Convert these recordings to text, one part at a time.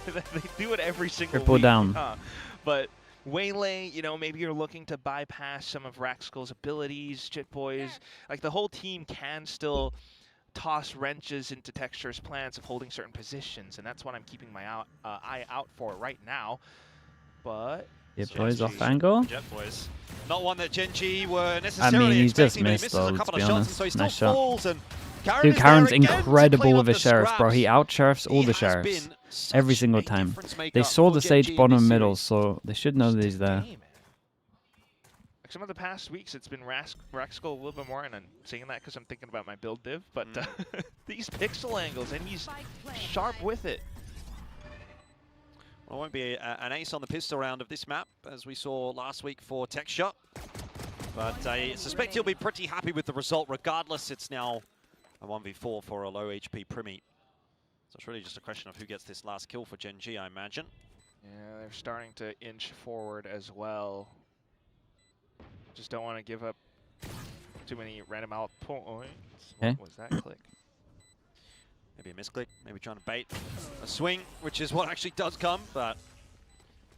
They do it every single Triple week. down. But Waylay, you know, maybe you're looking to bypass some of Raxkull's abilities, Jit Boys. Like, the whole team can still toss wrenches into Texture's plans of holding certain positions, and that's what I'm keeping my eye out for right now. But Jet Boys off angle. Jet Boys. Not one that GENG were necessarily I mean, he's just expecting, missed though, let's be honest. so he still Nice shot. falls, and Dude, Karen's incredible with his sheriffs, bro. He out-sheriffs all the sheriffs. Every single time. They saw the Sage bottom middle, so they should know that he's there. Like, some of the past weeks, it's been Raxkull a little bit more, and I'm saying that because I'm thinking about my build div, but these pixel angles, and he's sharp with it. Well, it won't be an ace on the pistol round of this map, as we saw last week for Texture. But I suspect he'll be pretty happy with the result regardless. It's now a 1v4 for a low HP Primi. So it's really just a question of who gets this last kill for GENG, I imagine. Yeah, they're starting to inch forward as well. Just don't want to give up too many random out points. What was that click? Maybe a misclick, maybe trying to bait a swing, which is what actually does come, but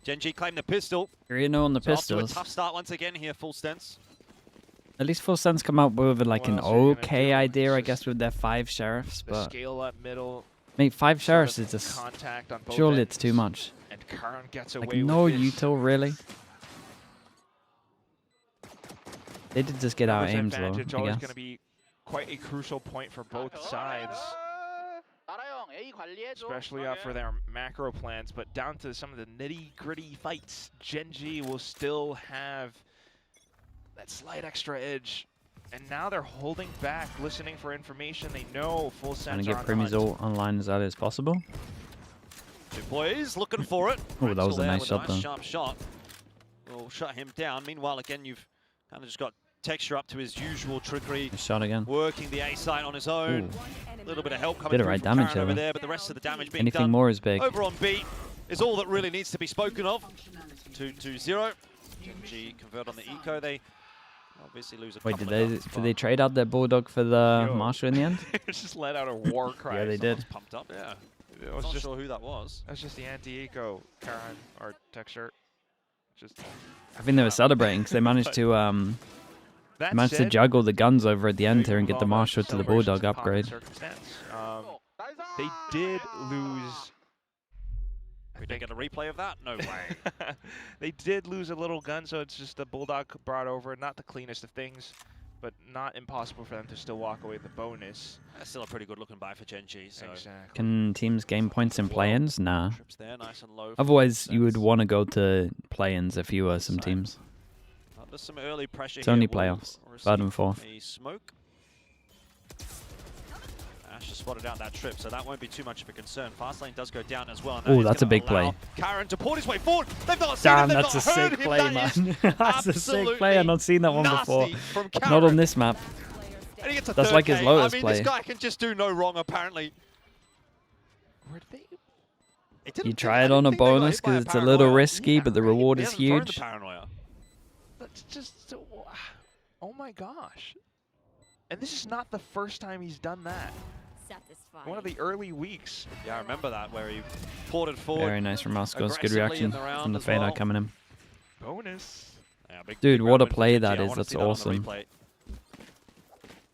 GENG claimed the pistol. You know, on the So off to a pistols. tough start once again here, full stance. At least Full Sense come out with like an What else are you gonna okay do? idea, I It's guess, with their 5 sheriffs, The but scale up middle. mate, 5 sort sheriffs of is just contact on both surely ends, it's too much. And Karn gets Like away no with this. util, really. They did just get out Numbers aims though, advantage I always guess. going to be quite a crucial point for both sides, especially for their macro plans. But down to some of the nitty-gritty fights, GENG will still have that slight extra edge. And now they're holding back, listening for information. They know Full Trying Sense to are get on Primi's hunt. ult online as early as possible. Two boys looking for it. Oh, that was Still a there nice with shot, though. Sharp shot. Will shut him down. Meanwhile, again, you've kind of just got Texture up to his usual trickery. Nice shot again. Working the A site on his own. Ooh. A little bit of help coming Bit of through right from damage Karen over there. there, but the rest of the damage being Anything done more is big. over on B is all that really needs to be spoken of. 2-0. GENG convert on the eco. They obviously lose a Wait, couple did of guns, they trade out their Bulldog for the Marshal in the end? They just let out a war cry. Yeah, they did. but pumped up. Yeah. It was Not just, sure who that was. that's just the anti-eco Karen or Texture. Just I think they were celebrating because they managed to that managed to said, juggle the guns over at the end here and get the Involved Marshal to the celebrations Bulldog in common upgrade. circumstance. They did lose. We didn't get a replay of that? No way. They did lose a little gun, so it's just the Bulldog brought over. Not the cleanest of things, but not impossible for them to still walk away with the bonus. That's still a pretty good looking buy for GENG. So Exactly. Can teams gain points in play-ins? Nah. trips there, nice and low. Otherwise, you would want to go to play-ins if you were some teams. There's some early pressure It's here. only Will playoffs. receive Third and fourth. A smoke. Ash just spotted out that trip, so that won't be too much of a concern. Fast lane does go down as well. Ooh, that's a big play. Karen to port his way forward. They've not seen Damn, him. that's a They've not heard sick him. play, That man. is That's a sick play. I've not seen that one before. nasty from Not on Karen. this map. And he gets a That's third like his K. Lotus I mean, play. this guy can just do no wrong, apparently. Where did they? It didn't You think- try I it didn't on a think they got hit bonus by because it's a little paranoia. risky, Yeah, but the right. reward He is hasn't thrown the huge. paranoia. That's just so. Oh my gosh! And this is not the first time he's done that. One of the early weeks. Yeah, I remember that, where he ported forward. Very nice from Moscow's. Good aggressively reaction in the round from the as fader well. coming in. Bonus. Yeah, big Dude, what round a win for play GENG. that I is. wanna That's see that on the awesome. replay.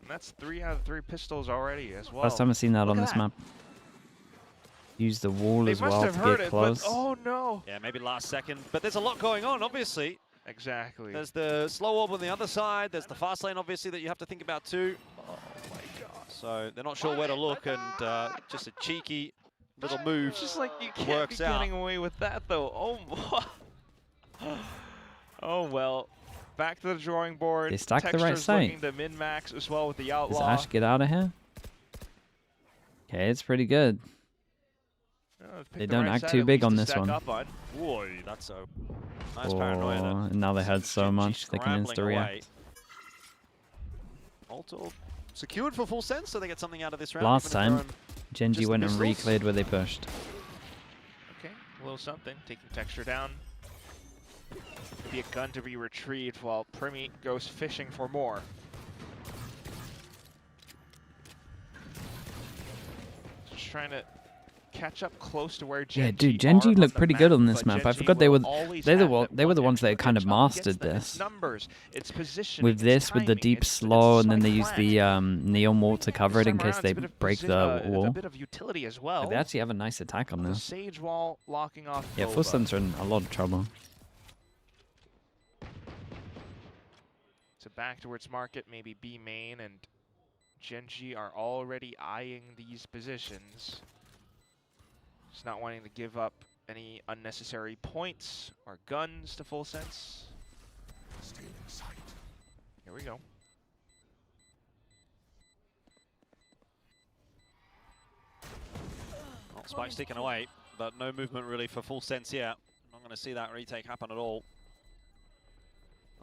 And that's 3 out of 3 pistols already as well. First time I've seen that Look on at this that. map. Use the wall They as must well have to heard get it, close. but oh no! Yeah, maybe last second. But there's a lot going on, obviously. Exactly. There's the slow orb on the other side. There's the fast lane, obviously, that you have to think about too. Oh my god! So they're not sure where to look, and just a cheeky little move. It's just like you can't works be out. getting away with that though. Oh. Oh well. Back to the drawing board. They stacked the right Texture's side. looking to min-max as well with the Does outlaw. Ash get out of here? Okay, it's pretty good. Oh, they've picked They the don't right act side too at big least on to this stack one. up on. Whoa, that's so nice Oh, paranoia. There. and now they had so GENG much they can scrambling away. insta-react. Ulti secured for full sense, so they get something out of this round. Last even if they're time, on GENG just went and missiles. re-cleared where they pushed. Okay, a little something. Taking Texture down. Be a gun to be retrieved while Primi goes fishing for more. Just trying to catch up close to where Gen Yeah, dude, G are GENG looked the pretty good on this but map. I Gen G forgot they will were always they have were that the one ones that extra kind of inch up against mastered them. It's this. numbers, it's positioning, With it's this, with the timing, deep it's slow, and then they sleight use of the plan. neon wall to cover it This in time case around, they it's a bit of break the a wall. bit of utility as well. But they actually have a nice attack on The this. Sage wall locking off Yeah, Boba. Full Sense are in a lot of trouble. So back towards market, maybe B main, and Gen G are already eyeing these positions. Just not wanting to give up any unnecessary points or guns to Full Sense. Stay in sight. Here we go. Well, Spike's sticking away, but no movement really for Full Sense yet. Not going to see that retake happen at all.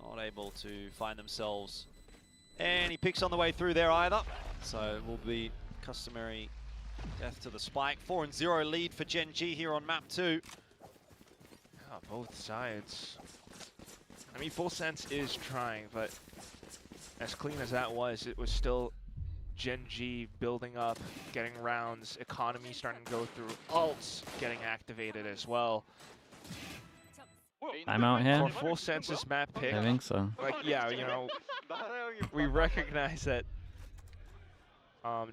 Not able to find themselves any picks on the way through there either. So it will be customary death to the Spike. 4-0 lead for Gen G here on map 2. Yeah, both sides. I mean, Full Sense is trying, but as clean as that was, it was still Gen G building up, getting rounds, economy starting to go through, ults getting activated as well. I'm out here. For Full Sense's map pick, I think so. like, yeah, you know, we recognize that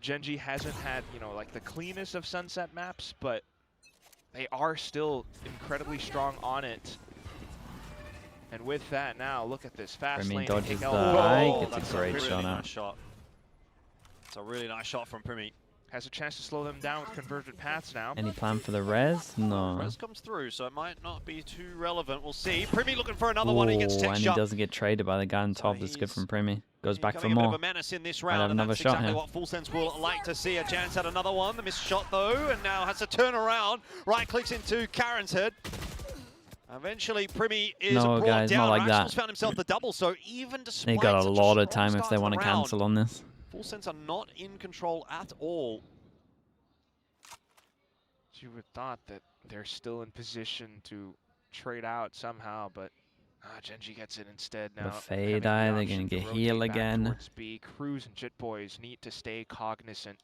Gen G hasn't had, you know, like the cleanest of Sunset maps, but they are still incredibly strong on it. And with that now, look at this fast lane. dodges the Oh, eye, gets That's a great really shot nice out. shot. It's a really nice shot from Primi. has a chance to slow them down with convergent paths now. Any plan for the res? No. Res comes through, so it might not be too relevant. We'll see. Primi looking for another one. He gets Ooh, tech and he shot. doesn't get traded by the guy on So top. That's good he's from Primi. Goes back for becoming a bit more. of a menace in this Might round, have and another that's shot exactly here. what Full Sense will like to see. A chance at another one. The missed shot though, and now has to turn around. Right clicks into Karen's head. Eventually, Primi is No, brought guys, down. not like Raxel's that. found himself the double, so even despite They got a such lot of strong time if start they to want the to round, cancel on this. Full Sense are not in control at all. You would thought that they're still in position to trade out somehow, but Gen G gets it instead now. The having fade the eye, they're option gonna to get rotate heal back again. towards B. Cruz and Jit Boys need to stay cognizant.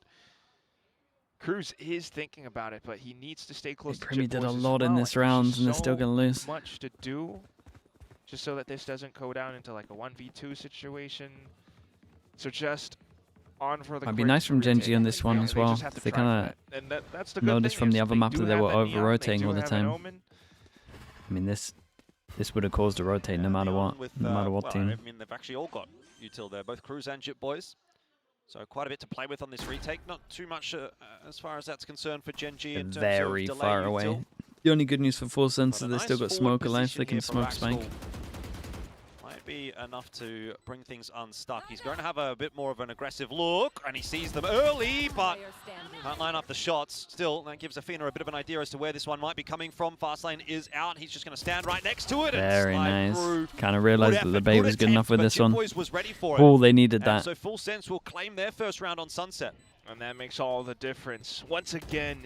Cruz is thinking about it, but he needs to stay close to Primi Jit did Boys a as lot in well. this Like, there's round, just and they're still so gonna lose. much to do, just so that this doesn't go down into like a 1v2 situation. So just on for the Might be quick nice from Gen G retake. on this one Yeah, as they well. just have to They try for kinda that. And that's the good noticed thing from is the other they map do that they were have that neon, they over-rotating do all the have an time. omen. I mean, this would have caused a rotate no matter what. No matter what well, team. I mean, they've actually all got util there, both Cruz and Jit Boys. So quite a bit to play with on this retake. Not too much as far as that's concerned for Gen G in terms Very of delay far util. away. The only good news for Full Sense But is a they still nice got forward smoke alive, so position they can here for smoke Spike. Raxel. Might be enough to bring things unstuck. He's going to have a bit more of an aggressive look, and he sees them early, but can't line up the shots. Still, that gives Athena a bit of an idea as to where this one might be coming from. Fast lane is out. He's just going to stand right next to it. Very and slide nice. through. Kind of realized that the bait was good enough with this one. Boys was ready for it. Oh, they needed And that. so Full Sense will claim their first round on Sunset. And that makes all the difference. Once again,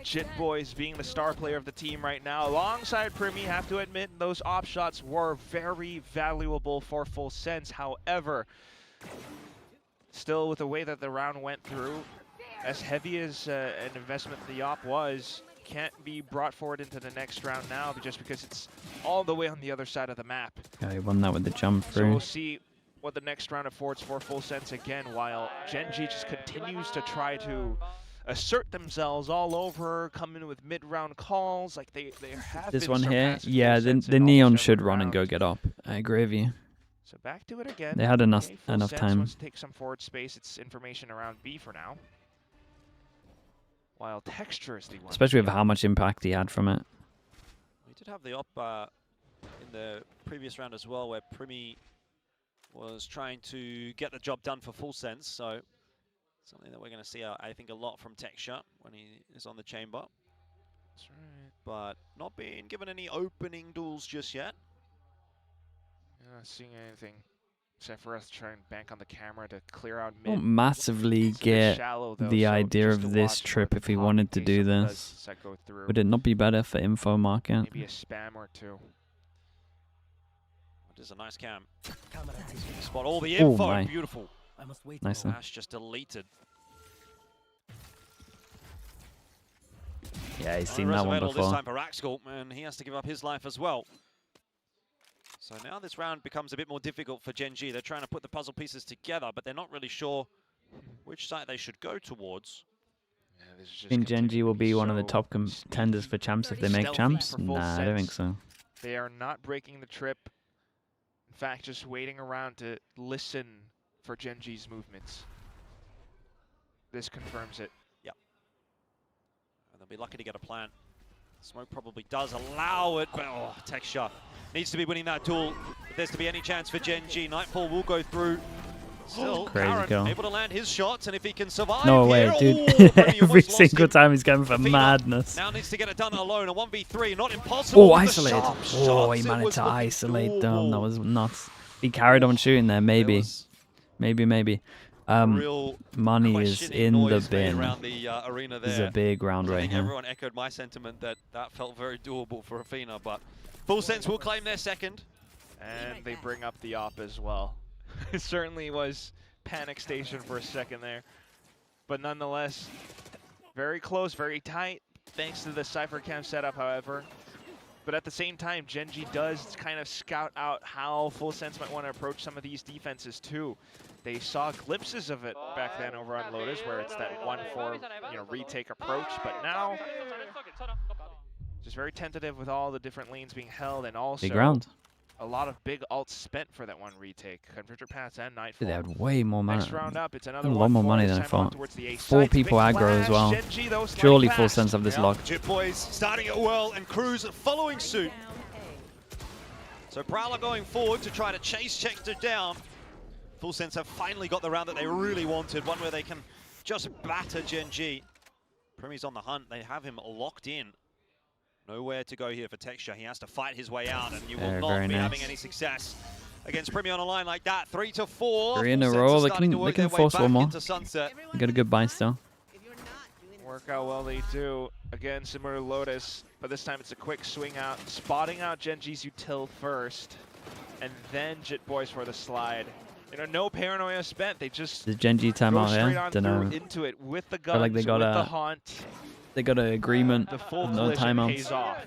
Jit Boys being the star player of the team right now, alongside Primi, have to admit those op shots were very valuable for Full Sense. However, still with the way that the round went through, as heavy as an investment the op was, can't be brought forward into the next round now just because it's all the way on the other side of the map. Yeah, he won that with the jump So through. we'll see what the next round affords for Full Sense again, while Gen G just continues to try to assert themselves all over, come in with mid-round calls. Like they have This been one here, surpassing yeah, Full the Sense in Neon almost should every run and go round. get up. I agree with you. So back to it again. They had enough Okay, Full enough Sense time. wants to take some forward space. It's information around B for now. While Texture is the one. Especially with how much impact he had from it. We did have the op in the previous round as well, where Primi was trying to get the job done for Full Sense. So something that we're going to see, I think, a lot from Texture when he is on the chamber. That's right. But not being given any opening duels just yet. You're not seeing anything except for us trying to bank on the camera to clear out Won't mid. massively It's a bit get shallow, though, the so idea just to of this watch trip what if he pop wanted in to case do someone this. does that go through. Would it not be better for info market? Maybe a spam or two. It is a nice cam. Spot all the Oh info. my. Beautiful. Nice one. Ash just deleted. Yeah, he's seen that one This before. time for Raxkal, and he has to give up his life as well. So now this round becomes a bit more difficult for GENG. They're trying to put the puzzle pieces together, but they're not really sure which side they should go towards. Yeah, this is I just think continuing GENG will to be one of the so top contenders sneaky, for champs if they make stealthy champs. for full Nah, I don't think sense. so. They are not breaking the trip. In fact, just waiting around to listen for GENG's movements. This confirms it. Yep. And they'll be lucky to get a plant. Smoke probably does allow it, but Texture needs to be winning that duel. If there's to be any chance for GENG, Nightfall will go through. Still, Crazy Karen goal. able to land his shots, and if he can survive No here, way, dude. Bremy Every almost lost single him. time he's going for Fina madness. Now needs to get it done alone. A 1v3, not impossible. Oh, with the isolated. sharp Oh, he shots. It managed was to looking isolate them. That doable. was nuts. He carried on shooting there, There maybe. was Maybe. real Money is questioning in the noise made bin. around the arena This is there. a big round I right think here. everyone echoed my sentiment that that felt very doable for Athena, but Full Sense will claim their second. And they bring up the op as well. It certainly was panic station for a second there. But nonetheless, very close, very tight, thanks to the Cypher Cam setup, however. But at the same time, GENG does kind of scout out how Full Sense might want to approach some of these defenses too. They saw glimpses of it back then over on Lotus, where it's that 1-4, retake approach. But now, just very tentative with all the different lanes being held, and also Big round. a lot of big ults spent for that one retake. Converter Paths and Nightfall. They had way more money. Next round up, it's another A lot more 1-4, money this than I time on thought. towards the A 4 sites. people Big aggro as flash, well. GENG, though, sliding Surely Full fast. Sense of this Yeah, lock. Jit Boys starting it well, and Cruz following suit. So Prowler going forward to try to chase Chester down. Full Sense have finally got the round that they really wanted, one where they can just batter GENG. Primy's on the hunt, they have him locked in. Nowhere to go here for Texture. He has to fight his way out, and you will not be having any success against Primy on a line like that. 3-4. 3 in a Full Sense row. are They starting to can work their way force back one more. into Sunset. Get a good buy still. Work out well they do. Again, similar to Lotus, but this time it's a quick swing out, spotting out GENG's util first, and then Jit Boys for the slide. No paranoia spent. They just The GENG go timeout straight here. on Don't know. through into it with the Feel guns, like they got with the a- haunt. They got an agreement. The full of no collision timeouts. pays off.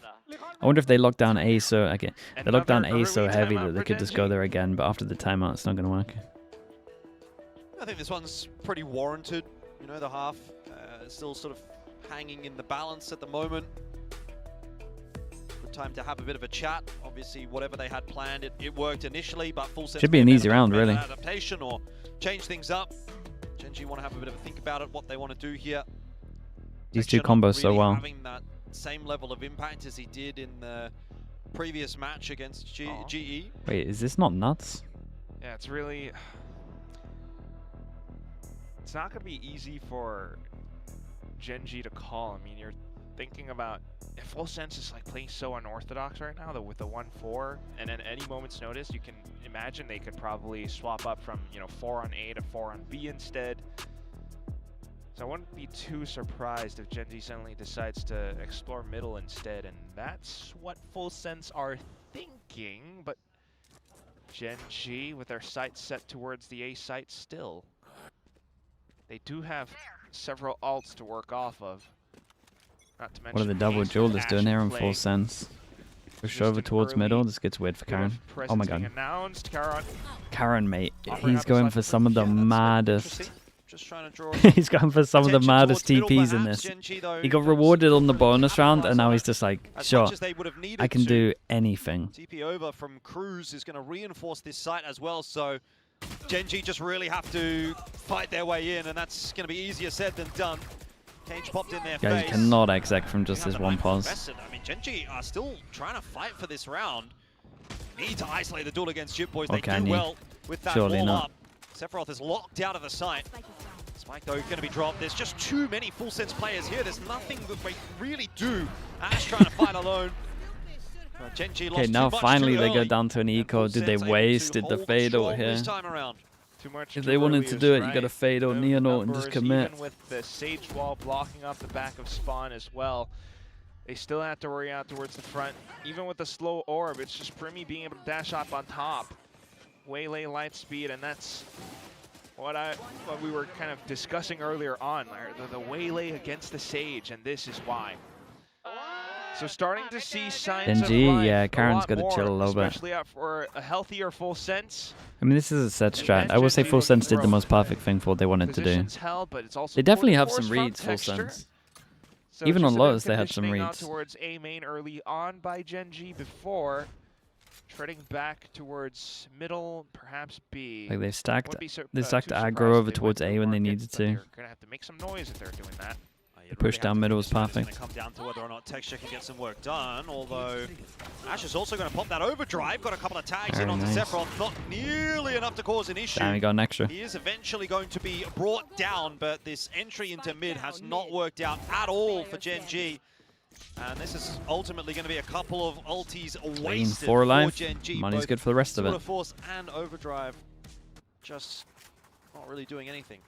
I wonder if they lock down A so okay. They lock down Another A so early heavy timeout that they for could just go GENG. there again, but after the timeout it's not gonna work. I think this one's pretty warranted. The half is still sort of hanging in the balance at the moment. Good time to have a bit of a chat. Obviously, whatever they had planned, it worked initially, but Full Sense Should be an may have easy made round, an really. adaptation or change things up. GENG want to have a bit of a think about it, what they want to do here. These two Texture not combos so really well. having that same level of impact as he did in the previous match against GE. Wait, is this not nuts? Yeah, it's really... It's not going to be easy for GENG to call. I mean, you're thinking about... If Full Sense is like playing so unorthodox right now, though, with the 1-4, and at any moment's notice, you can imagine they could probably swap up from 4 on A to 4 on B instead. So I wouldn't be too surprised if GENG suddenly decides to explore middle instead, and that's what Full Sense are thinking, but GENG with their sights set towards the A site still. They do have several alts to work off of. Not to mention What are the double Ace jewelers with doing Ashen here in Plague. Full Sense? Push Just over an towards early middle. This gets weird for bit of Karen. Oh presence my being god. announced. Karen Karen, mate. offering He's up a going slice for of some of the Yeah, that's maddest. interesting. Just trying to draw He's going for some of the attention maddest towards middle, TPs in perhaps. this. GENG, though, He got does rewarded on the really bonus round, and capitalize now on he's it just like, as sure, much as they would have needed I can to. do anything. TP over from Cruz is going to reinforce this site as well, so GENG just really have to fight their way in, and that's going to be easier said than done. Cage popped in their Yeah, face. you cannot exec from just You this have the one knife pause. invested. I mean, GENG are still trying to fight for this round. Need to isolate the duel against Jit Boys. They Okay, do need. well with that Surely wall not. up. Sephiroth is locked out of the site. Spike, though, going to be dropped. There's just too many Full Sense players here. There's nothing that we really do. Ash trying to fight alone. GENG lost Okay, now too much finally too they go early. down to an And eco. Full Did they Sense able waste? to Did the hold fade out strong here? this time around. too much. If too they wanted early to is do it, you right. gotta fade out No near note and just numbers, commit. Even with the Sage Wall blocking off the back of Spawn as well, they still have to worry out towards the front. Even with the slow orb, it's just Primy being able to dash up on top. Waylay light speed, and that's what we were kind of discussing earlier on. The Waylay against the Sage, and this is why. So starting to see signs GENG, of life yeah, a Karen's lot got to more, chill a little bit. especially out for a healthier full sense. I mean, this is a set strat. And I would say GENG Full looking Sense did the through. most perfect thing for what they wanted to do. Positions held, but it's also They definitely important have some force from reads, Full Texture. Sense. So Even just on a bit of lows, they had some conditioning out reads. towards A main early on by GENG before treading back towards middle, perhaps B. Like they stacked Wouldn't be they stacked too aggro surprised over if they towards went A when they market, needed but to. They're gonna have to make some noise if they're doing that. The push down middle was It's going perfect. to come down to whether or not Texture can get some work done, although Ash is also going to pop that overdrive. Got a couple of tags Very in onto nice. Sephiroth, not nearly enough to cause an issue. Damn, he got an extra. He is eventually going to be brought down, but this entry into mid has not worked out at all for GENG. And this is ultimately going to be a couple of ultis wasted 4 for alive. GENG. Money's both good for the rest of Sword it. of Force and overdrive just not really doing anything.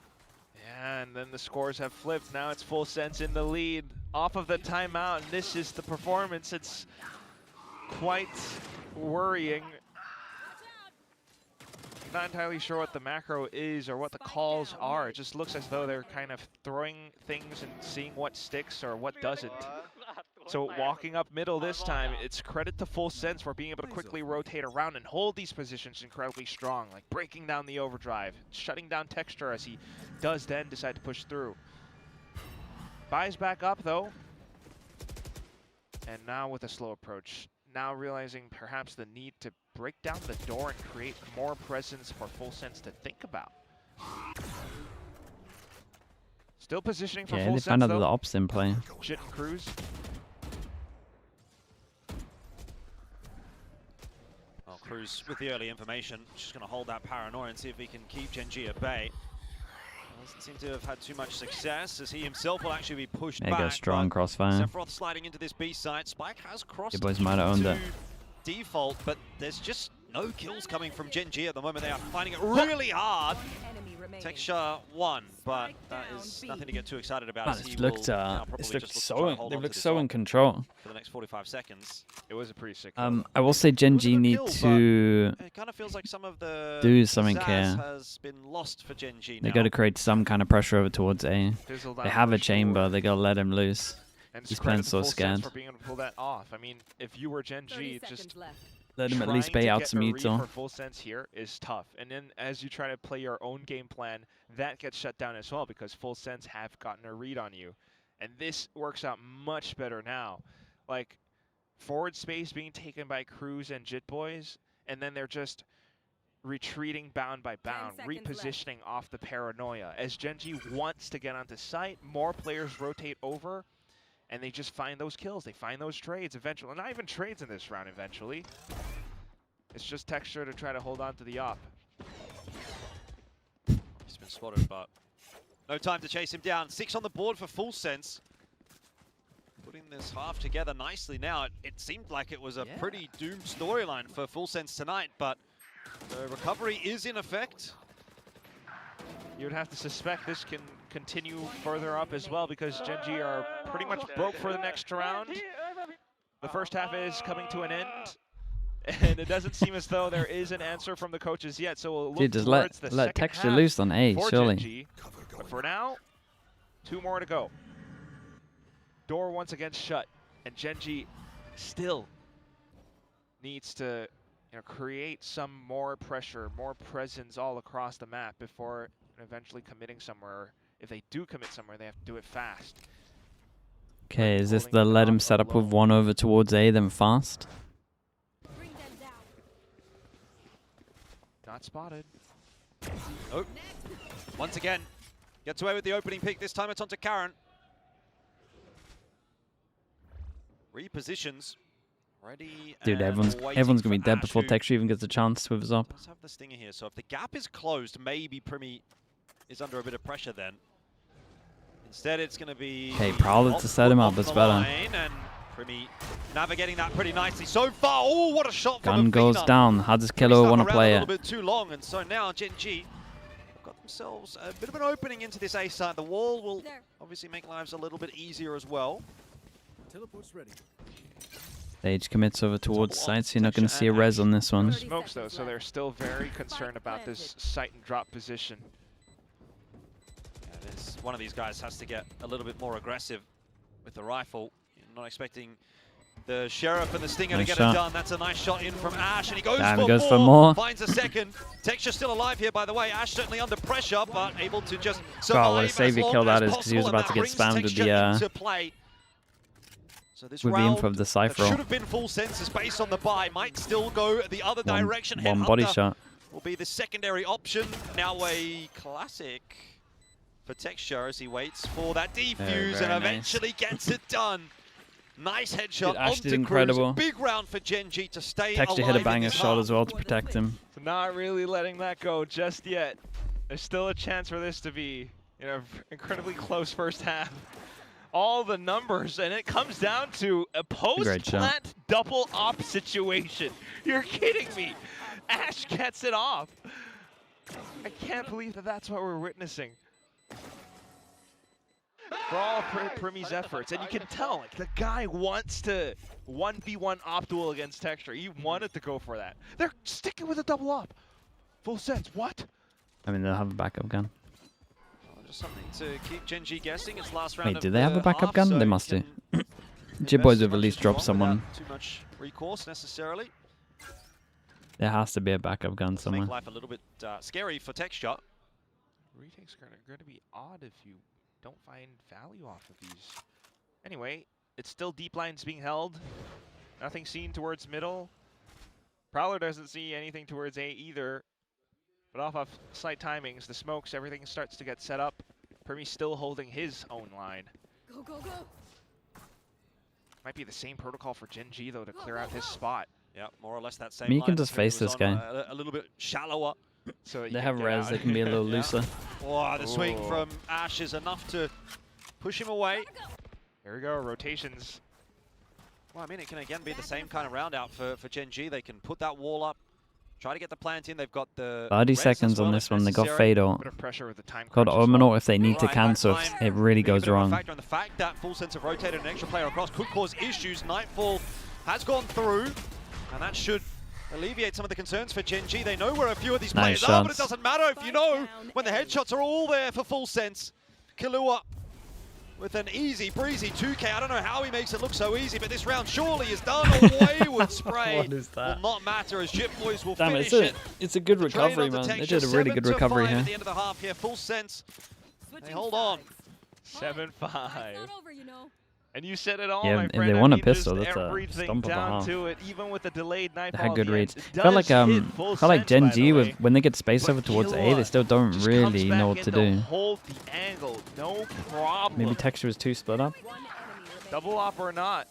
Yeah, and then the scores have flipped. Now it's Full Sense in the lead off of the timeout, and this is the performance. It's quite worrying. Not entirely sure what the macro is or what the calls are. It just looks as though they're kind of throwing things and seeing what sticks or what doesn't. So walking up middle this time, it's credit to Full Sense for being able to quickly rotate around and hold these positions incredibly strong, like breaking down the overdrive, shutting down Texture as he does then decide to push through. Buys back up though, and now with a slow approach. Now realizing perhaps the need to break down the door and create more presence for Full Sense to think about. Still positioning for Yeah, Full they Sense found out that though. the ops in play. Jit and Cruz. Well, Cruz with the early information, just going to hold that paranoia and see if he can keep GENG at bay. Doesn't seem to have had too much success, as he himself will actually be pushed Mega back. strong but crossfire. Sephiroth sliding into this B site. Spike has crossed You boys might have owned to it. default, but there's just no kills coming from GENG at the moment. They are finding it really hard. Texture won, but that is nothing to get too excited about. Man, as he it's will looked, now probably it's just looked look to so try and hold they've on to looked this so one in control. for the next 45 seconds. It was a pretty sick. I will say GENG good need kill, to It kind of feels like some of the do something pizzazz here. has been lost for GENG They now. got to create some kind of pressure over towards A. Fizzled They out have for a chamber. sure. They gotta let him loose. And He's credit playing to so Full Sense scared. for being able to pull that off. I mean, if you were GENG, just Let him at least trying pay to out get some a read Muto. for Full Sense here is tough. And then as you try to play your own game plan, that gets shut down as well because Full Sense have gotten a read on you. And this works out much better now. Like, forward space being taken by Cruz and Jit Boys, and then they're just retreating bound by bound, repositioning off the paranoia. As GENG wants to get onto site, more players rotate over, and they just find those kills. They find those trades eventually. Not even trades in this round eventually. It's just Texture to try to hold on to the op. He's been spotted, but no time to chase him down. 6 on the board for Full Sense. Putting this half together nicely now. It seemed like it was a pretty doomed storyline for Full Sense tonight, but the recovery is in effect. You would have to suspect this can continue further up as well because GENG are pretty much broke for the next round. The first half is coming to an end, and it doesn't seem as though there is an answer from the coaches yet. So we'll look Dude, just towards the let second Texture half loose on A, for surely. GENG. But for now, 2 more to go. Door once again shut, and GENG still needs to create some more pressure, more presence all across the map before eventually committing somewhere. If they do commit somewhere, they have to do it fast. Okay, is this Holding the them let him up set up with alone. 1 over towards A, then fast? Not spotted. Oh, once again, gets away with the opening pick. This time it's onto Karen. Repositions. Ready. Dude, and everyone's waiting gonna for be dead Ash, before who Texture even gets a chance with his op. does have the stinger here. So if the gap is closed, maybe Primi is under a bit of pressure then. Instead, it's going to be Okay, Prowler to set him up, that's better. And Primi navigating that pretty nicely so far. Oh, what a shot from Gun goes Athena. down. How does Primi Killer stuck want to around play a it? little bit too long, and so now GENG have got themselves a bit of an opening into this A side. The wall will obviously make lives a little bit easier as well. Teleport's ready. Stage commits over towards on site, so you're not going to Texture see a and res Ash. on this one. Smokes though, so they're still very concerned about this sight and drop position. One of these guys has to get a little bit more aggressive with the rifle. You're not expecting The Sheriff and the Stinger Nice to get shot. it done. That's a nice shot in from Ash, and he goes, Damn, for, he goes more. for more. Finds a second. Texture still alive here, by the way. Ash certainly under pressure, but able to just God, survive what a savior as kill long that as is, because he was possible, about to and get that brings spammed with Texture the into play. So this with the info round of the Cypher that should roll. have been full senses based on the buy. Might still go the other direction. One body Headhunter shot. will be the secondary option. Now a classic for Texture as he waits for that defuse very and nice. eventually gets it done. Nice headshot Ash onto did incredible. Cruz. Big round for GENG to stay Texture alive hit a in banger this shot half. as well to protect him. So not really letting that go just yet. There's still a chance for this to be, you know, incredibly close first half. All the numbers, and it comes down to a post-plant double op situation. You're kidding me. Ash gets it off. I can't believe that that's what we're witnessing. For all Primy's efforts, and you can tell, like, the guy wants to 1v1 op duel against Texture. He wanted to go for that. They're sticking with a double op. Full sense, what? I mean, they'll have a backup gun. Just something to keep GENG guessing. It's last round Wait, of do they have the a backup half, gun? so They you must do. can Jib Boys invest have as at much least as you dropped want someone. without too much recourse necessarily. There has to be a backup gun Make somewhere. life a little bit scary for Texture. Retakes are going to be odd if you don't find value off of these. Anyway, it's still deep lines being held. Nothing seen towards middle. Prowler doesn't see anything towards A either. But off of slight timings, the smokes, everything starts to get set up. Primy still holding his own line. Go, go, go. Might be the same protocol for GENG though to clear out his spot. Yeah, more or less that same I mean, you line can as just he face was this on, guy. A little bit shallower. So that you They can have get res, out. they can be a little Yeah. looser. Oh, the swing Oh. from Ash is enough to push him away. There we go, rotations. Well, I mean, it can again be the same kind of round out for GENG. They can put that wall up, try to get the plant in. They've got the 30 res as seconds on well this if one. They got necessary. fade out. Bit of pressure with the time Got crunch as Omenor well. if they need to Right, cancel that if time it really being a goes bit of a wrong. factor, and the fact that full sense of rotated an extra player across could cause issues. Nightfall has gone through, and that should alleviate some of the concerns for GENG. They know where a few of these Nice players are, but it shots. doesn't matter if you know when the headshots are all there for full sense. Killua with an easy breezy 2K. I don't know how he makes it look so easy, but this round surely is done. A wayward spray What is that? will not matter as Jip Boys will Damn, finish it's a good The train recovery, on the man. They Texture, did a really good 7-5 recovery At here. the end of the half here, full sense. Switching They hold on. sides. 7-5. It's not over, you know. And you said it all, Yeah, my if friend. they I won a mean, pistol, just that's a everything stump of a down half. to it, even with the delayed They nightfall. had at good the end. reads. It Felt like does hit full sense, by the GENG way, when they get spaced but over towards A, they Killua still don't just really comes know back what to in do. Hold the angle, no problem. Maybe Texture was too split up. One enemy remaining. Double op or not,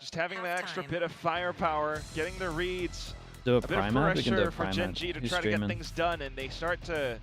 just having the extra bit of firepower, getting the reads, Do a a bit of prime ad? We can do a pressure for prime ad. GENG to Who's try to get streaming? things done, and they start to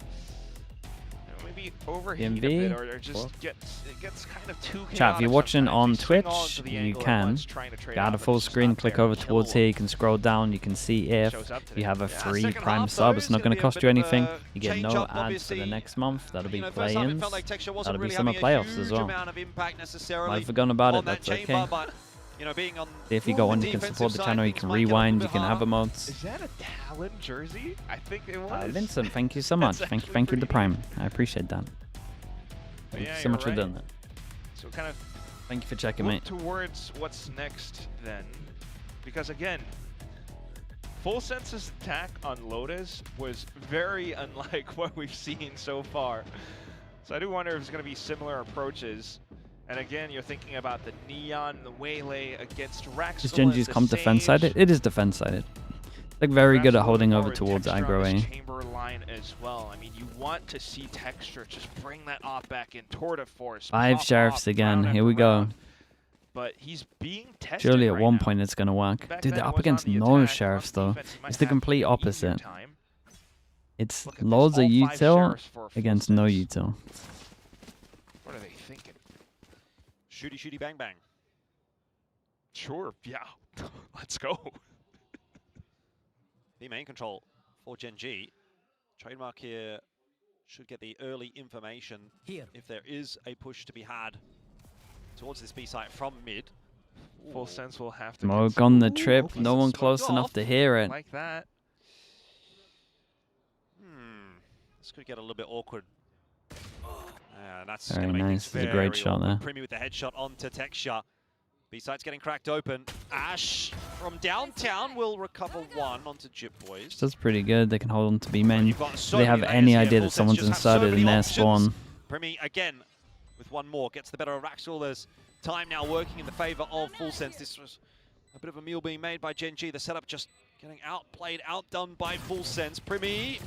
maybe overheat a EMV? bit, or just Well. it gets kind of too chaotic. Chat, if you're watching sometimes. on You swing all Twitch, into the you angle at can. once, trying to trade Got off, a and full it's just screen, not click there. over towards here, you can scroll down, you can see if Shows up you have a today. free Second prime half, sub. though, It's is not gonna going to be a cost bit you of a anything. You get change no up, ads for the obviously. next month. That'll be You know, first half it play-ins. felt like Texture wasn't That'll be really summer having a playoffs as huge well. amount of impact necessarily I've forgotten about on it, that that's chamber, okay. but you know, being on If you the go on, you can defensive support the side, channel, you things can might get a little rewind, bit you can have harder. emotes. Is that a Talon jersey? I think it was. Vincent, thank you so much. That's Thank you actually for the pretty prime. I appreciate that. Thank Yeah, you so you're much for right. doing that. So kind of Thank you for checking, look mate. towards what's next then, because again, Full Sense's attack on Lotus was very unlike what we've seen so far. So I do wonder if it's going to be similar approaches. And again, you're thinking about the Neon, the Waylay against Raxel. Is GENG's comp defense sided? It is defense sided. Like very good at holding over towards aggro A. Chamber line as well. I mean, you want to see Texture just bring that off back in, tour de force. 5 pop sheriffs off, again. round Here we after go. round. But he's being tested Surely at right one now. point it's gonna work. Back Dude, then they're it up was on against the no attack. sheriffs On though. defense, he might It's the have complete an easier opposite. time. It's Look at this, loads of all 5 util sheriffs for full against no sense. util. What are they thinking? Shooty, shooty, bang, bang. Sure, yeah. Let's go. The main control for GENG. Trademark here should get the early information if there is a push to be had towards this B site from mid. Full Ooh. Sense will have to Smoke on the Ooh, trip. hopefully No some one smoke close off. enough to hear it. like that. This could get a little bit awkward. Yeah, that's Very gonna make nice. things It's a great very shot awkward. there. Primi with the headshot onto Texture. B-side's getting cracked open. Ash from downtown will recover one onto Jip Boys. That's pretty good. They can hold on to B-main. You've got so Do they many have layers any here. idea Full that Sense someone's just have so inserted many in their options. spawn? Primi again with one more gets the better of Raxel. There's time now working in the favor of Full Sense. This was a bit of a meal being made by GENG. The setup just getting outplayed, outdone by Full Sense. Primi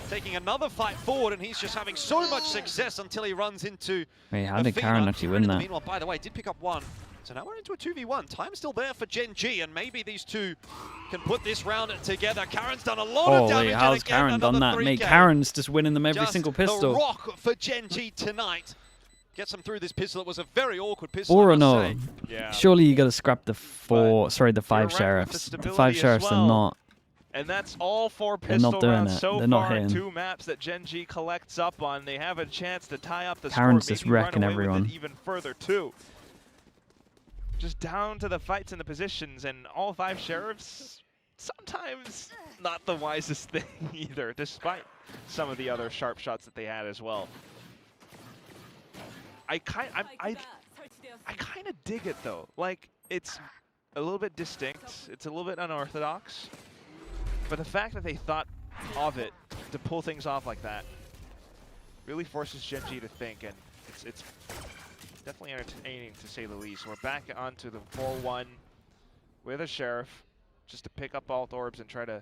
taking another fight forward, and he's just having so much success until he runs into Wait, how did Karen actually win that? Meanwhile, by the way, did pick up one. So now we're into a 2v1. Time's still there for GENG, and maybe these two can put this round together. Karen's done a lot of damage. Holy, how's Karen done that? Mate, Karen's just winning them every single pistol. The rock for GENG tonight. Gets them through this pistol. It was a very awkward pistol. Or no. Yeah. Surely you got to scrap the But the five you're right with sheriffs. the The stability five as sheriffs well. are not. And that's all 4 They're not pistol doing rounds it. so They're not far. hitting. 2 maps that GENG collects up on. They have a chance to tie up the Karen's score. just maybe run wrecking away with everyone. it even further too. Just down to the fights and the positions, and all 5 sheriffs sometimes not the wisest thing either, despite some of the other sharp shots that they had as well. I kind of dig it though. Like, it's a little bit distinct. It's a little bit unorthodox. But the fact that they thought of it to pull things off like that really forces GENG to think, and it's definitely entertaining to say the least. We're back onto the 4-1 with a sheriff just to pick up alt orbs and try to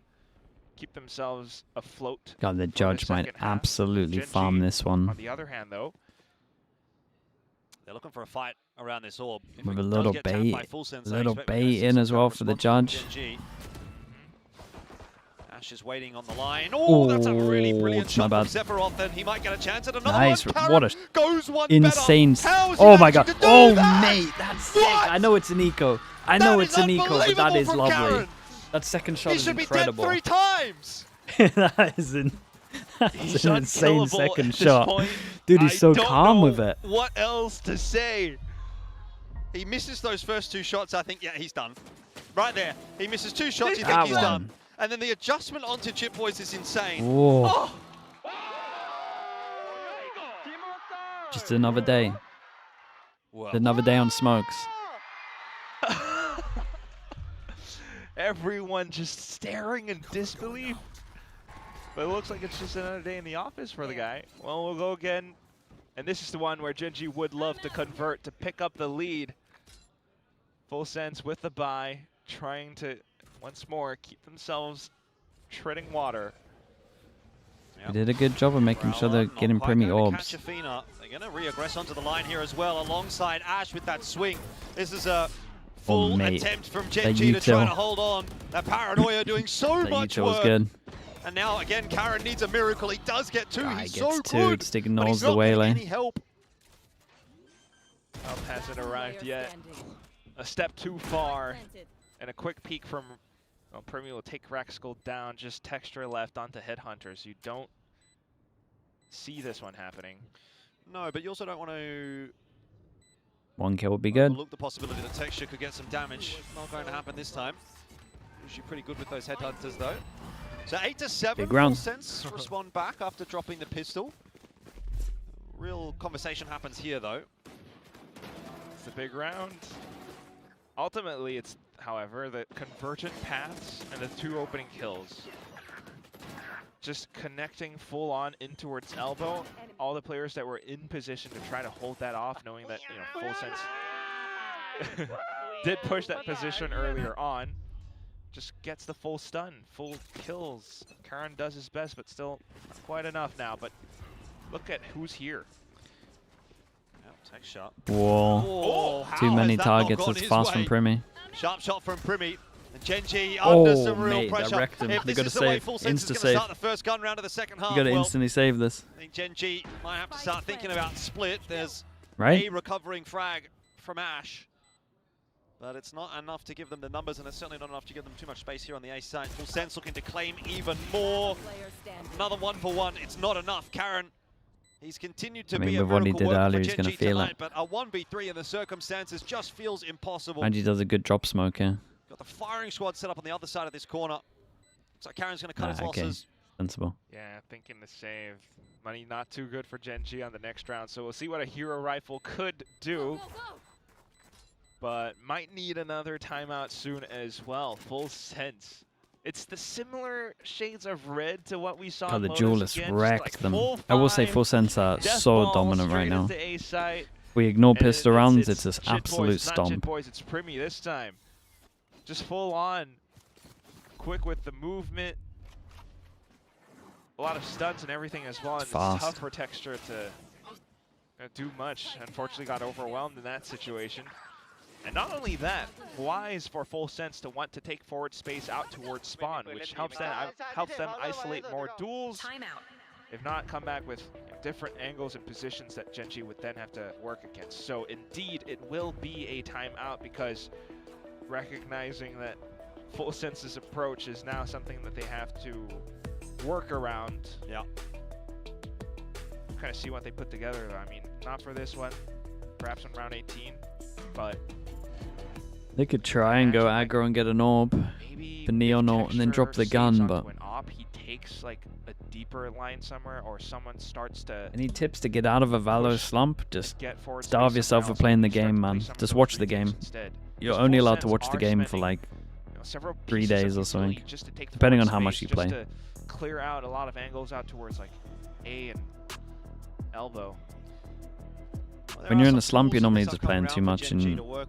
keep themselves afloat. God, the judge might second half. absolutely GENG, farm this one. On the other hand, though, they're looking for a fight around this orb. If With it a does little get tapped bait, by Full Sense, I little expect we're gonna bait see in some as well good for the response judge. from GENG. Ash is waiting on the line. Oh, that's a really brilliant it's not shot from bad. Sephiroth, and he might get a chance at another Nice, one. Karen what a goes one insane. better. How's he Oh my god. managing to do Oh that? mate, that's sick. What? I know it's an eco. I That know is it's an eco, but that unbelievable is from lovely. Karen. That second shot He is should incredible. be dead 3 times. That is he's an insane unkillable second at this shot. point. Dude, he's so I don't calm know with it. What else to say? He misses those first 2 shots. I think, yeah, he's done. Right there. He misses 2 shots. You think That he's one. done. And then the adjustment onto Chip Boys is insane. Whoa. Oh, Just another day. well, Another day on smokes. Everyone just staring in disbelief. But it looks like it's just another day in the office for the guy. Well, we'll go again. And this is the one where GENG would love to convert to pick up the lead. Full Sense with the buy, trying to, once more, keep themselves treading water. They did a good job of making sure they're getting Primi orbs. They're going to re-aggress onto the line here as well, alongside Ash with that swing. This is a full mate. attempt from That GENG to try util. to hold on. That paranoia doing so That much util was work. good. And now, again, Karen needs a miracle. He does get 2. Ah, he He's gets so 2, good. just But ignores he's the not getting waylay. any help. Help hasn't arrived yet. A step too far. And a quick peek from, well, Primi will take Raxkull down, just texture left onto Headhunters. You don't see this one happening. No, but you also don't want to 1 kill would be good. overlook the possibility that Texture could get some damage. Not going to happen this time. Usually pretty good with those Headhunters, though. So 8-7, Big round. Full Sense respond back after dropping the pistol. Real conversation happens here, though. It's a big round. Ultimately, it's, however, the convergent paths and the 2 opening kills. Just connecting full on in towards elbow. All the players that were in position to try to hold that off, knowing that, you know, Full Sense did push that position earlier on. Just gets the full stun, full kills. Karen does his best, but still not quite enough now. But look at who's here. Yep, tech shot. Whoa. Oh, how Too has many that not targets. gone That's his fast way? from Primi. Sharp shot from Primi. And GENG Oh, under some real mate, that pressure. wrecked him. If They this gotta is the way save. Full Sense is going to Insta-save. start the first gun round of the second half, You gotta well, instantly save this. I think GENG might have to start thinking about split. There's Right? a recovering frag from Ash. But it's not enough to give them the numbers, and it's certainly not enough to give them too much space here on the A side. Full Sense looking to claim even more. Another 1-for-1. It's not enough. Karen, he's continued to I mean, be a with what he miracle did worker earlier, for he's gonna GENG feel tonight, it. but a 1v3 in the circumstances just feels impossible. Angie does a good drop smoke here. Got the firing squad set up on the other side of this corner. Looks like Karen's going to cut his Okay. losses. Sensible. Yeah, thinking the same. Money not too good for GENG on the next round, so we'll see what a hero rifle could do. Go, go, go. But might need another timeout soon as well. Full sense. It's the similar shades of red to what we saw God, in the Modus duelists again, just wrecked like them. full I will say five, full sense are death so ball dominant right straight now. into A site. We ignore And pistol rounds, it's it's this Jit absolute Boys, not Jit stomp. Boys, it's Primy this time. Just full on. Quick with the movement. A lot of stunts and everything as well. And it's Fast. tough for Texture to do much. Unfortunately got overwhelmed in that situation. And not only that, wise for Full Sense to want to take forward space out towards spawn, which helps them isolate more duels. Timeout. If not, come back with different angles and positions that GENG would then have to work against. So indeed, it will be a timeout because recognizing that Full Sense's approach is now something that they have to work around. Yeah. Kind of see what they put together though. I mean, not for this one, perhaps in round 18, but They could try and go aggro and get an orb, maybe the neon ult, and then drop the gun, but... An op, he takes like a deeper line somewhere, or someone starts to Any tips to get out of a Valo push slump? Just get forward starve space yourself somewhere for else, playing the start to game, play man. some of Just those watch the regames game. instead. You're Because only Full allowed to Sense watch the are game for spending, like several 3 pieces of days or the ability something, just to take depending forward on how much space, you play. just to clear out a lot of angles out towards like A and elbow. When you're in a slump, you're normally just playing too much and You're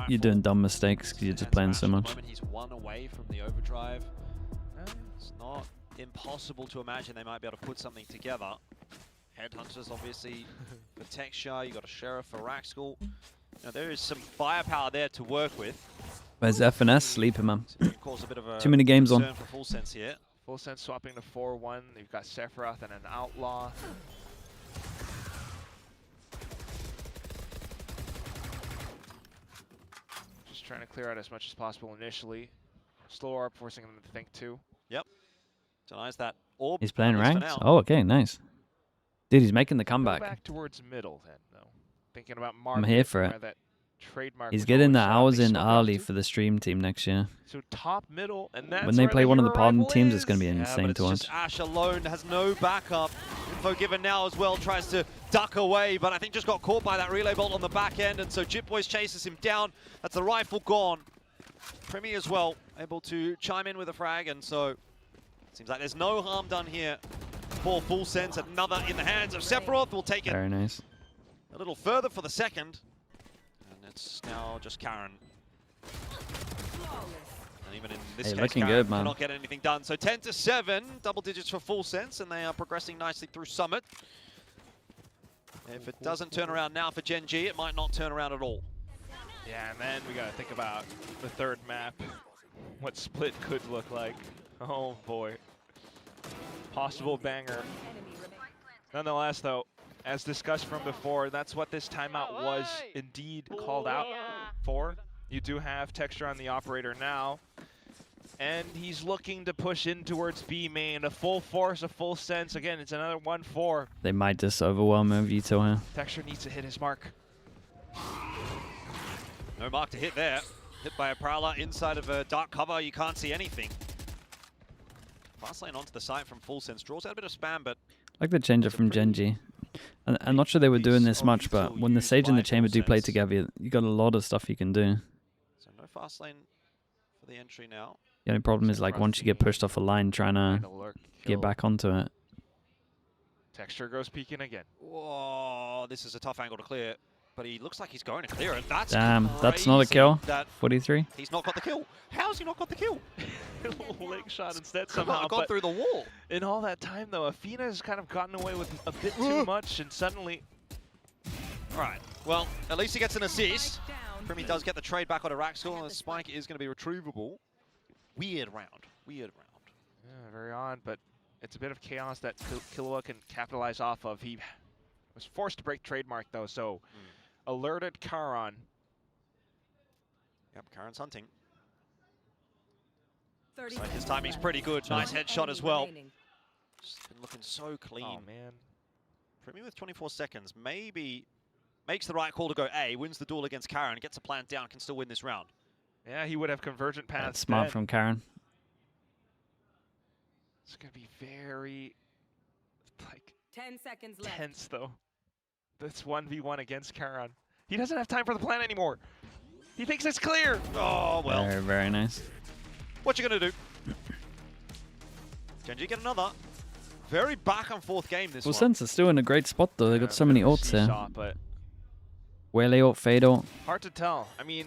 you're doing dumb mistakes because you're just playing so much. He's one away from the overdrive. It's not impossible to imagine they might be able to put something together. Headhunters, obviously, for Texture. You got a Sheriff for Raxkull. Now, there is some firepower there to work with. Where's FNS? Sleeping, man. So it can cause a bit of a Too many games on. concern for Full Sense here. Full Sense swapping to 4-1. They've got Sephiroth and an Outlaw. Just trying to clear out as much as possible initially. Slow ARP forcing them to think too. Yep. Denies that orb. He's playing at least for ranked? now. Oh, okay, nice. Dude, he's making the Go comeback. back towards middle then, though. Thinking about Mark. I'm here for it. That trademark He's was getting the always hours they in still have early to. for the stream team next year. So top, middle, and that's When they where play the one of the hero Pardon rifle teams, it's going to be is. insane but to it's just watch. Ash alone, has no backup. Info given now as well, tries to duck away, but I think just got caught by that relay bolt on the back end, and so Jit Boys chases him down. That's the rifle gone. Primy as well, able to chime in with a frag, and so seems like there's no harm done here for Full Sense. Another in the hands of Sephiroth. Will take it Very nice. a little further for the second. And it's now just Karen. And even in this Hey, case, looking Karen good, man. cannot get anything done. So 10-7, double digits for Full Sense, and they are progressing nicely through Summit. If it doesn't turn around now for GENG, it might not turn around at all. Yeah, and then we got to think about the third map. What split could look like. Oh boy. Possible banger. Enemy remaining. Nonetheless, though, as discussed from before, that's what this timeout was indeed called out for. You do have Texture on the operator now, and he's looking to push in towards B main. A full force, a Full Sense. Again, it's another 1-4. They might just overwhelm him, Vito here. Texture needs to hit his mark. No mark to hit there. Hit by a Prowler inside of a dark cover. You can't see anything. Fast lane onto the site from Full Sense. Draws out a bit of spam, but I like the changer from GENG. I'm not sure they were doing this much, but when the Sage and the Chamber do play together, you got a lot of stuff you can do. so no fast lane for the entry now. The only problem is like once you get pushed off a line, trying to Trying to lurk, get kill. back onto it. Texture goes peeking again. Whoa, this is a tough angle to clear, but he looks like he's going to clear it. That's Damn, that's not a crazy kill. that 43. he's not got the kill. How's he not got the kill? Leg shot instead Come somehow. on, gone But through the wall. in all that time, though, Athena's kind of gotten away with a bit too much, and suddenly All right. Well, at least he gets an assist. Spike down. Primy does get the trade back onto Raxkull, and the spike is going to be retrievable. Weird round. Weird round. yeah, very odd, but it's a bit of chaos that Killua can capitalize off of. He was forced to break trademark, though, so alerted Charon. Yep, Karen's hunting. 30 So his seconds timing's left. pretty good. Nice One headshot as enemy well. remaining. Just been looking so clean. Oh, man. Primy with 24 seconds. Maybe makes the right call to go A, wins the duel against Karen, gets a plant down, can still win this round. Yeah, he would have convergent paths. That's smart then. from Karen. It's gonna be very, like, 10 seconds left. tense though. That's 1v1 against Karan. He doesn't have time for the plan anymore. He thinks it's clear. Oh, well. Very, very nice. What you gonna do? GENG get another. Very back and forth game this Well, one. Sense is still in a great spot though. They got so many ults here. Seesaw, but Wele ult, Fade ult. hard to tell. I mean,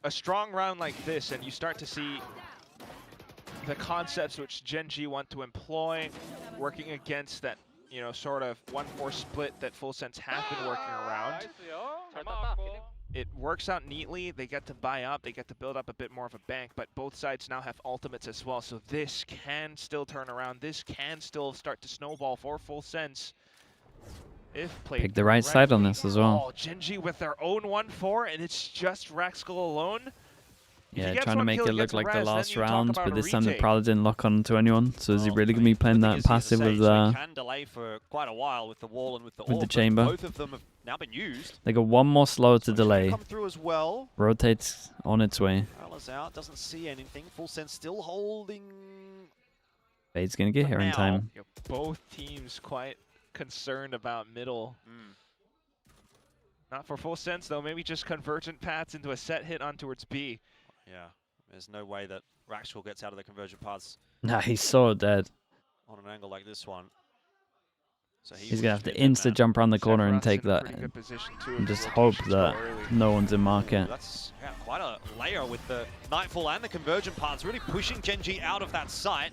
a strong round like this, and you start to see the concepts which GENG want to employ, working against that, you know, sort of 1-4 split that Full Sense have been working around. It works out neatly. They get to buy up. They get to build up a bit more of a bank, but both sides now have ultimates as well. So this can still turn around. This can still start to snowball for Full Sense if played Pick the right side on this as well. Oh, GENG with their own 1-4, and it's just Raxkull alone. If he Yeah, gets trying to one make kill, it he look gets a like the res, then last you talk round, about but a this time they retake. probably didn't lock onto anyone. So is he Well, really I going to be mean, playing the that thing is, passive as I with say, so he can delay for quite a while with the wall and with the with the orb, but chamber? Both of them have now been used. They got one more slow to So it's gonna delay. come through as well. Rotates on its way. Alice out, doesn't see anything. Full Sense still holding. Fade's going to get For here in now. time. You know, both teams quite concerned about middle. Not for Full Sense though. Maybe just convergent paths into a set hit on towards B. Yeah, there's no way that Raxkull gets out of the convergent paths Nah, he's so dead. on an angle like this one. So He's going to have to insta jump around the corner and Sephiroth's take in a that. pretty good position too And if the just hope rotations go that early. no one's in market. That's quite a layer with the Nightfall and the convergent paths, really pushing GENG out of that site.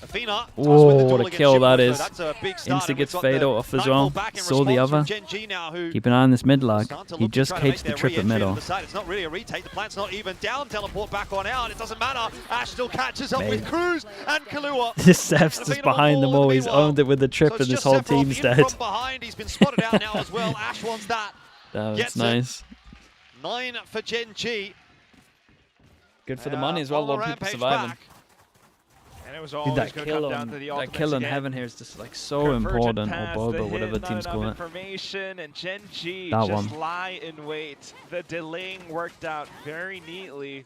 Athena does Whoa, win the what duel a against kill that Shimmer, is. so that's a big start. Insta And we've gets got Fade the off as Nightfall well. back in Saw the response other. from GENG now, who Keep an eye on this mid lag. start to He look to just try to make hates the their trip at re-entry into middle. the site. It's not really a retake. The plant's not even down. Teleport back on out. It doesn't matter. Ash still catches up with Mate. Cruz and Kalua. This Seth's just behind them all. He's owned it with the trip So it's and this just whole Sephiroth team's in dead. from behind. He's been spotted out now as well. Ash wants that. That was Gets it. nice. 9 for GENG. Good for the money as well. A lot of people Rampage surviving. back. And it was Dude, always that going to come kill down on to the that ultimates kill in again. heaven here is just like so Convergent important. Or pass, the Boba, hit, whatever not team's enough calling it. information, and GENG That just one. lie in wait. The delaying worked out very neatly.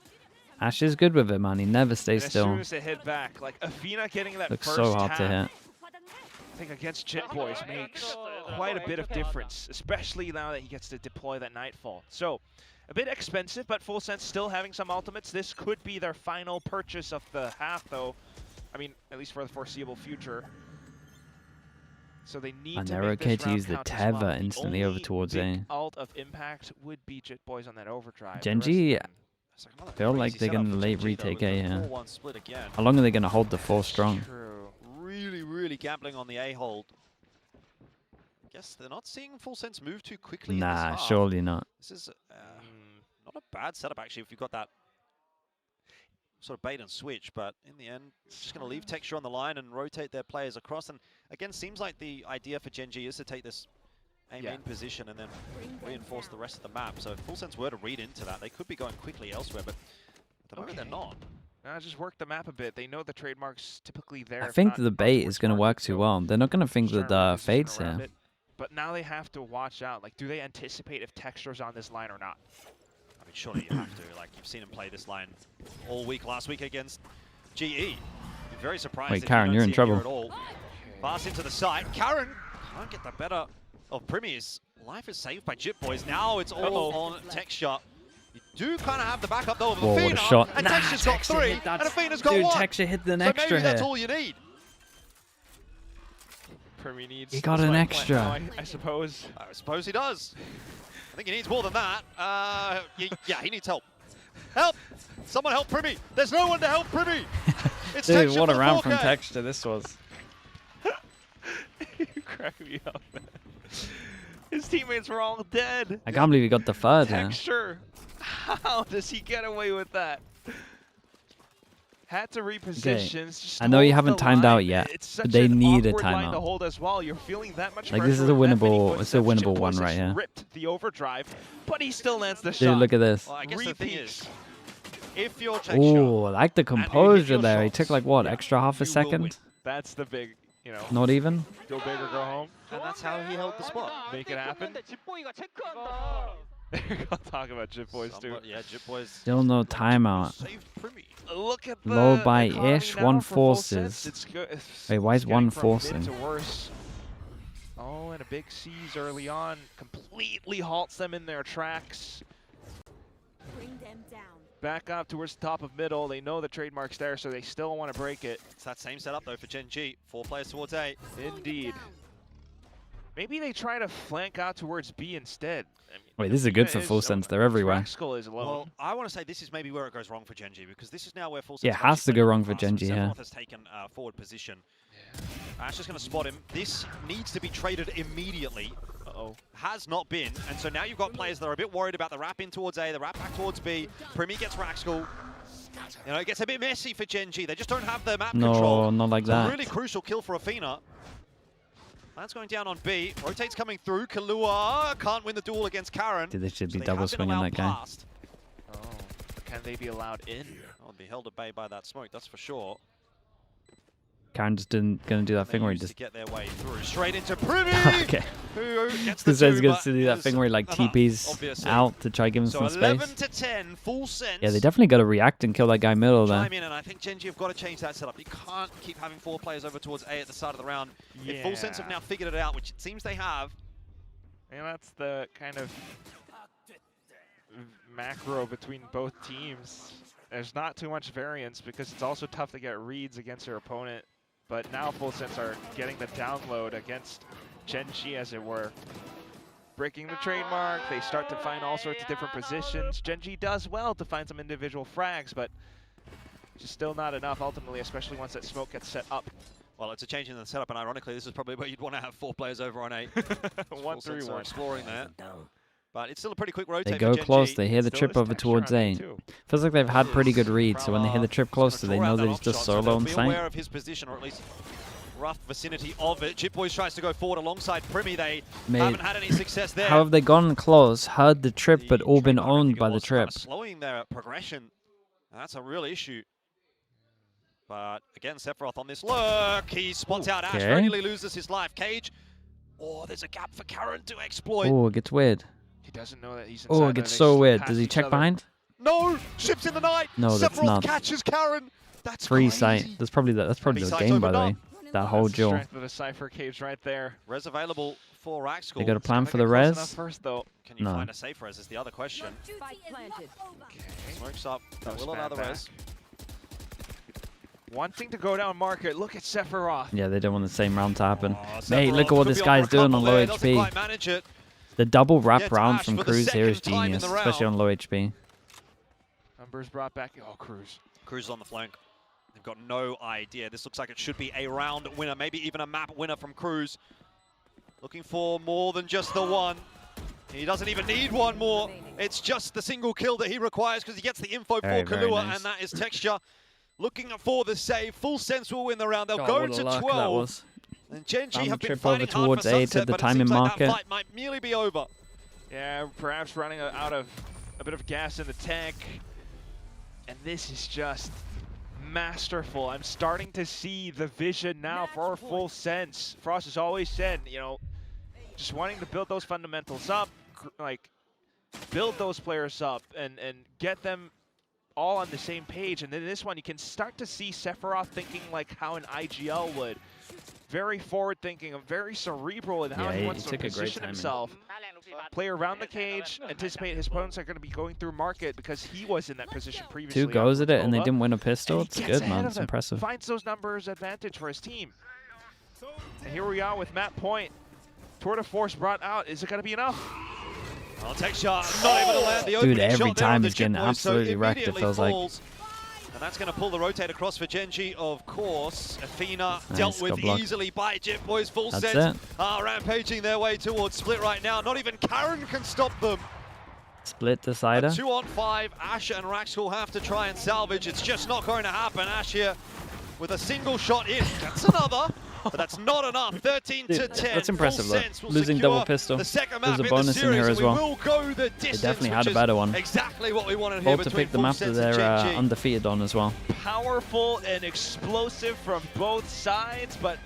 Ash is good with it, man. He never stays And as still. soon as they hit back, like Athena getting that Looks first so hard to tap, hit. I think against Jet Boys makes quite a bit of difference, especially now that he gets to deploy that Nightfall. So, a bit expensive, but Full Sense still having some ultimates. This could be their final purchase of the half, though. I mean, at least for the foreseeable future. So they need And to they're make okay this to round use the count as well. Teva instantly over only towards big A. alt of impact would be Jet Boys on that overdrive. The GENG rest of them- It's like another feel like crazy they're setup gonna for late GENG, though, retake with A, the yeah. 4-1 split again. How long are they going to hold the 4 strong? True. Really gambling on the A hold. Guess they're not seeing Full Sense move too quickly in this Nah, half. surely not. This is not a bad setup, actually, if you've got that sort of bait and switch, but in the end, just going to leave Texture on the line and rotate their players across. And again, seems like the idea for GENG is to take this A main position and then reinforce the rest of the map. So if Full Sense were to read into that, they could be going quickly elsewhere, but at the moment they're not. Just work the map a bit. They know the trademark's typically there. I if think not the on bait towards is going to market, work too so well. They're not going to think just that trying to Fade's reposition around here. it. But now they have to watch out. Like, do they anticipate if Texture's on this line or not? I mean, surely you have to. Like, you've seen him play this line all week last week against GE. Be very surprised. Wait, if you Karen, don't you're in see him here trouble. at all. Pass into the side. Karen can't get the better of Premier's. Life is saved by Jit Boys. Now it's all on Texture. You do kind of have the backup though of Whoa, what a Athena, shot. and Nah, Texture's got Texture 3, hit that. and Athena's got Dude, 1. Texture hit an So extra maybe that's hit. all you need. Primi needs He got the an swipe extra. plan now, I suppose. I suppose he does. I think he needs more than that. Yeah, he needs help. Help! Someone help Primi! There's no one to help Primi! It's Dude, Texture what for a the round from 4K. Texture this was. You crack me up, man. His teammates were all dead. I can't believe he got the third here. Texture. How does he get away with that? Had to reposition. Just I know you hold haven't the timed line. out yet, It's but such they an need a awkward line to timeout. hold as well. You're feeling that much Like, this pressure is a with that many winnable- it's a footsteps. winnable Chip one Boys right has here. ripped the overdrive, but he still lands the Dude, shot. look at this. Well, I guess the thing Repeats. is, if you're Texture, Ooh, I like the you hit composure your there. He shots, took like what, yeah, extra half a you will win. second? That's the big, you know, Not even? go big or go home. and that's how he held the spot. Make it happen. I'll talk about Jip Boys too. Yeah, Jip Boys. Still no timeout. Saved Primi. Look at the Low by economy ish, now one for full sense. forces. It's good. Wait, why is It's one getting from mid forcing? to worse. Oh, and a big C's early on completely halts them in their tracks. Bring them down. Back up towards the top of middle. They know the trademark's there, so they still want to break it. It's that same setup though for GENG. 4 players towards A. Indeed. Maybe they try to flank out towards B instead. I mean, Wait, this is good for Athena full is- sense. They're everywhere. Raxkull is alone. Well, I want to say this is maybe where it goes wrong for GENG, because this is now where full sense. Yeah, it has to go wrong for GENG, yeah. Sephiroth has taken forward position. Ash is going to spot him. This needs to be traded immediately. Uh-oh. Has not been, and so now you've got players that are a bit worried about the wrap in towards A, the wrap back towards B. Primi gets Raxkull. You know, it gets a bit messy for GENG. They just don't have the map control. No, not like It's a that. really crucial kill for Athena. That's going down on B. Rotate's coming through. Kahlua can't win the duel against Karen. Dude, they should So be they double have been swinging allowed that guy. past. Oh, can they be allowed in? Oh, be held at bay by that smoke, that's for sure. Karen just didn't gonna do that They thing where he used just. to get their way through. Straight into Primi! Okay. Who gets This the guy's two, gonna but do that is thing where he like enough, TP's obviously. out to try give him So some 11 space. to 10, full sense. Yeah, they definitely got to react and kill that guy middle there. Chime in, and I think GENG have got to change that setup. You can't keep having 4 players over towards A at the start of the round. If full sense have Yeah. now figured it out, which it seems they have. And that's the kind of macro between both teams. There's not too much variance because it's also tough to get reads against your opponent. But now Full Sense are getting the download against GENG, as it were. Breaking the trademark, they start to find all sorts of different positions. GENG does well to find some individual frags, but just still not enough ultimately, especially once that smoke gets set up. Well, it's a change in the setup, and ironically, this is probably where you'd want to have 4 players over on A. Full Sense are 1-3-1. exploring there. But it's still a pretty quick rotate They for go GENG. close, they hear the Still trip is over texture towards on A. too. Feels like they've had pretty good reads, so when they hear the trip close, He's they gonna know draw that out he's just opshot, so solo they'll in be sight. aware of his position, or at least rough vicinity of it. Jip Boys tries to go forward alongside Primi. They Mate, haven't had any success there. how have they gone close, heard the trip, but all been trademark, I think owned it by the was, kinda trip? slowing their progression. And that's a real issue. But again, Sephiroth on this look. He spots out Ash, Okay. very nearly loses his life. Cage. Oh, there's a gap for Karen to exploit. Oh, it gets weird. He doesn't know that he's inside. Oh, there. it gets They so slip weird. past Does he each check other. behind? No! Ships in the night! No, that's Sephiroth not. catches Karen! That's Free crazy. sight. That's probably the B-side's game, by the opened way. That whole That's the duel. strength of the Cypher Cage right there. Res available for Raxkull. They got a plan Gotta for get the close enough res. first, though. Can you No. find a safe res is the other question. Spike planted. Smokes up. No Will allow the span res. Wanting to go down market. Look at Sephiroth. Yeah, they don't want the same round to happen. Oh, Mate, look Sephiroth at what could this be guy's for a doing on couple low there, doesn't HP. quite manage it. The double wrap Gets round Ash from for the Cruz here is second time in genius, the especially round. on low HP. Numbers brought back. Oh, Cruz. Cruz on the flank. They've got no idea. This looks like it should be a round winner, maybe even a map winner from Cruz. Looking for more than just the one. He doesn't even need one more. It's just the single kill that he requires because he gets the info Very, for very Kahlua, nice. and that is Texture. Looking for the save. Full Sense will win the round. They'll God, go what a to luck 12. that was. And GENG Found have the been trip over fighting hard towards for A to Sunset, the but it timing seems like market. that fight might merely be over. Yeah, perhaps running out of a bit of gas in the tank. And this is just masterful. I'm starting to see the vision now for Full Sense. Frost has always said, you know, just wanting to build those fundamentals up, like build those players up and get them all on the same page. And then this one, you can start to see Sephiroth thinking like how an IGL would. Very forward thinking, very cerebral in how Yeah, he he wants to took a great position timing. himself. Play around the cage, anticipate his opponents are going to be going through market because he was in that position previously. 2 goes on at it and they Nova. didn't win a And pistol. he It's gets good, ahead man. of It's them, impressive. finds those numbers advantage for his team. And here we are with Matt Point. Tour de Force brought out. Is it going to be enough? I'll take shot. Not able to land the Dude, opening every shot there time on the he's getting Jip Boys, so absolutely wrecked, it immediately feels like. falls. And that's going to pull the rotate across for GENG, of course. Athena Nice, dealt with got blocked. easily by Jip Boys. Full That's Sense it. are rampaging their way towards split right now. Not even Karen can stop them. Split A decider. 2-on-5, Ash and Raxkull have to try and salvage. It's just not going to happen. Ash here with a single shot in. That's another, but that's not enough. 13 to Dude, 10. that's impressive, Full though. Sense will Losing secure double pistol. The second There's map a in bonus the in series, here as and well. we will go the distance. They definitely which had a is better one. Exactly what we wanted here Both to between pick the Full map that Sense they're and GENG. undefeated on as well. Powerful and explosive from both sides, but